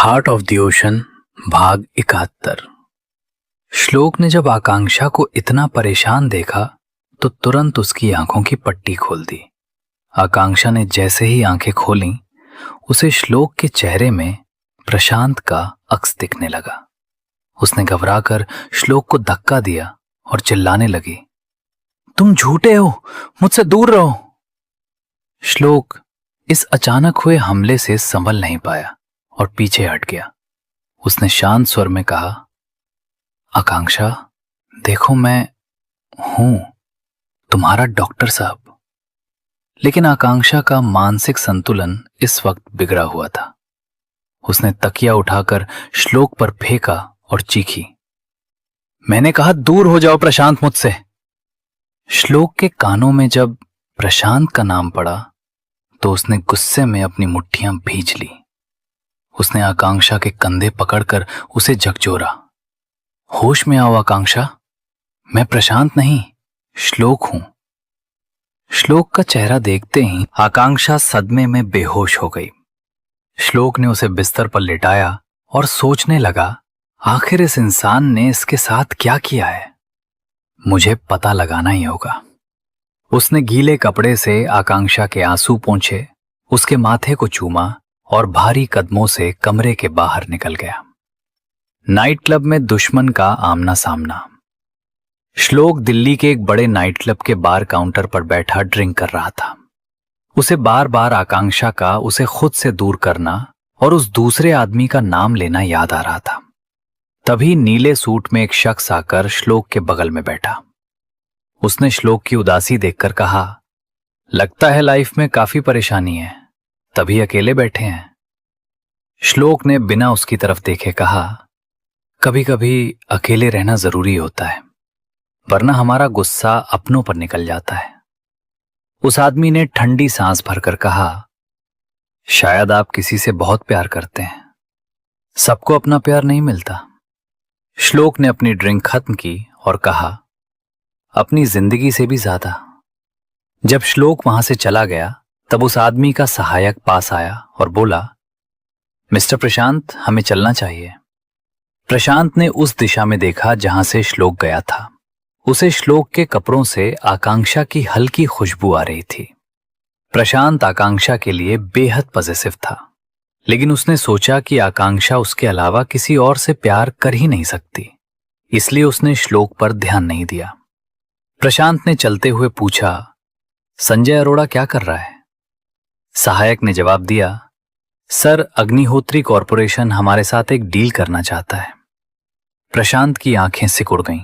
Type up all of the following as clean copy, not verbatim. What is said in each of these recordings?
Heart of the ocean भाग 71। श्लोक ने जब आकांक्षा को इतना परेशान देखा तो तुरंत उसकी आंखों की पट्टी खोल दी। आकांक्षा ने जैसे ही आंखें खोलीं, उसे श्लोक के चेहरे में प्रशांत का अक्स दिखने लगा। उसने घबराकर श्लोक को धक्का दिया और चिल्लाने लगी, तुम झूठे हो, मुझसे दूर रहो। श्लोक इस अचानक हुए हमले से संभल नहीं पाया और पीछे हट गया। उसने शांत स्वर में कहा, आकांक्षा देखो, मैं हूं तुम्हारा डॉक्टर साहब। लेकिन आकांक्षा का मानसिक संतुलन इस वक्त बिगड़ा हुआ था। उसने तकिया उठाकर श्लोक पर फेंका और चीखी, मैंने कहा दूर हो जाओ प्रशांत मुझसे। श्लोक के कानों में जब प्रशांत का नाम पड़ा तो उसने गुस्से में अपनी मुट्ठियां भींच ली। उसने आकांक्षा के कंधे पकड़कर उसे झकझोरा। होश में आओ आकांक्षा, मैं प्रशांत नहीं, श्लोक हूं। श्लोक का चेहरा देखते ही आकांक्षा सदमे में बेहोश हो गई। श्लोक ने उसे बिस्तर पर लिटाया और सोचने लगा, आखिर इस इंसान ने इसके साथ क्या किया है। मुझे पता लगाना ही होगा। उसने गीले कपड़े से आकांक्षा के आंसू पोंछे, उसके माथे को चूमा और भारी कदमों से कमरे के बाहर निकल गया। नाइट क्लब में दुश्मन का आमना सामना। श्लोक दिल्ली के एक बड़े नाइट क्लब के बार काउंटर पर बैठा ड्रिंक कर रहा था। उसे बार बार आकांक्षा का उसे खुद से दूर करना और उस दूसरे आदमी का नाम लेना याद आ रहा था। तभी नीले सूट में एक शख्स आकर श्लोक के बगल में बैठा। उसने श्लोक की उदासी देखकर कहा, लगता है लाइफ में काफी परेशानी है, तभी अकेले बैठे हैं। श्लोक ने बिना उसकी तरफ देखे कहा, कभी कभी अकेले रहना जरूरी होता है, वरना हमारा गुस्सा अपनों पर निकल जाता है। उस आदमी ने ठंडी सांस भरकर कहा, शायद आप किसी से बहुत प्यार करते हैं, सबको अपना प्यार नहीं मिलता। श्लोक ने अपनी ड्रिंक खत्म की और कहा, अपनी जिंदगी से भी ज्यादा। जब श्लोक वहां से चला गया तब उस आदमी का सहायक पास आया और बोला, मिस्टर प्रशांत, हमें चलना चाहिए। प्रशांत ने उस दिशा में देखा जहां से श्लोक गया था। उसे श्लोक के कपड़ों से आकांक्षा की हल्की खुशबू आ रही थी। प्रशांत आकांक्षा के लिए बेहद पॉजिटिव था, लेकिन उसने सोचा कि आकांक्षा उसके अलावा किसी और से प्यार कर ही नहीं सकती, इसलिए उसने श्लोक पर ध्यान नहीं दिया। प्रशांत ने चलते हुए पूछा, संजय अरोड़ा क्या कर रहा है? सहायक ने जवाब दिया, सर, अग्निहोत्री कॉरपोरेशन हमारे साथ एक डील करना चाहता है। प्रशांत की आंखें सिकुड़ गईं।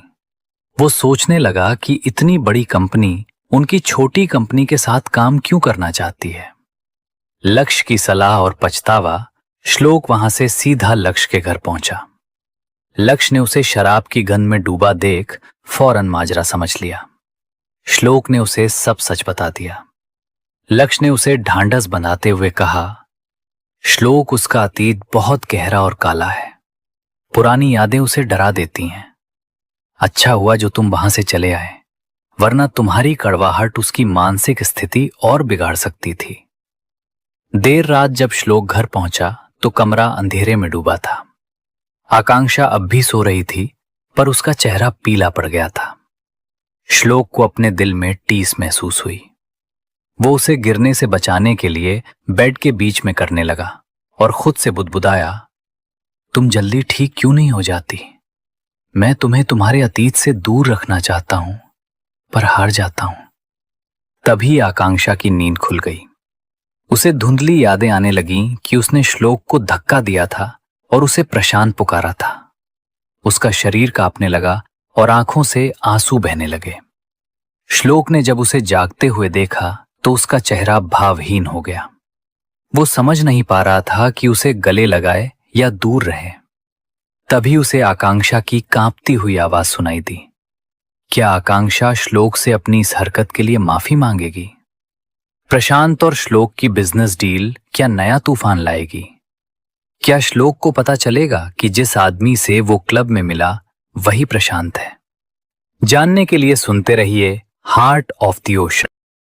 वो सोचने लगा कि इतनी बड़ी कंपनी उनकी छोटी कंपनी के साथ काम क्यों करना चाहती है। लक्ष्य की सलाह और पछतावा, श्लोक वहां से सीधा लक्ष्य के घर पहुंचा। लक्ष्य ने उसे शराब की गंध में डूबा देख फौरन माजरा समझ लिया। श्लोक ने उसे सब सच बता दिया। लक्ष्य ने उसे ढांढस बंधाते हुए कहा, श्लोक, उसका अतीत बहुत गहरा और काला है। पुरानी यादें उसे डरा देती हैं। अच्छा हुआ जो तुम वहां से चले आए, वरना तुम्हारी कड़वाहट उसकी मानसिक स्थिति और बिगाड़ सकती थी। देर रात जब श्लोक घर पहुंचा तो कमरा अंधेरे में डूबा था। आकांक्षा अब भी सो रही थी, पर उसका चेहरा पीला पड़ गया था। श्लोक को अपने दिल में टीस महसूस हुई। वो उसे गिरने से बचाने के लिए बेड के बीच में करने लगा और खुद से बुदबुदाया, तुम जल्दी ठीक क्यों नहीं हो जाती? मैं तुम्हें तुम्हारे अतीत से दूर रखना चाहता हूं, पर हार जाता हूं। तभी आकांक्षा की नींद खुल गई। उसे धुंधली यादें आने लगीं कि उसने श्लोक को धक्का दिया था और उसे प्रशांत पुकारा था। उसका शरीर कांपने लगा और आंखों से आंसू बहने लगे। श्लोक ने जब उसे जागते हुए देखा तो उसका चेहरा भावहीन हो गया। वो समझ नहीं पा रहा था कि उसे गले लगाए या दूर रहे। तभी उसे आकांक्षा की कांपती हुई आवाज सुनाई दी। क्या आकांक्षा श्लोक से अपनी इस हरकत के लिए माफी मांगेगी? प्रशांत और श्लोक की बिजनेस डील क्या नया तूफान लाएगी? क्या श्लोक को पता चलेगा कि जिस आदमी से वो क्लब में मिला वही प्रशांत है? जानने के लिए सुनते रहिए हार्ट ऑफ द ओशन।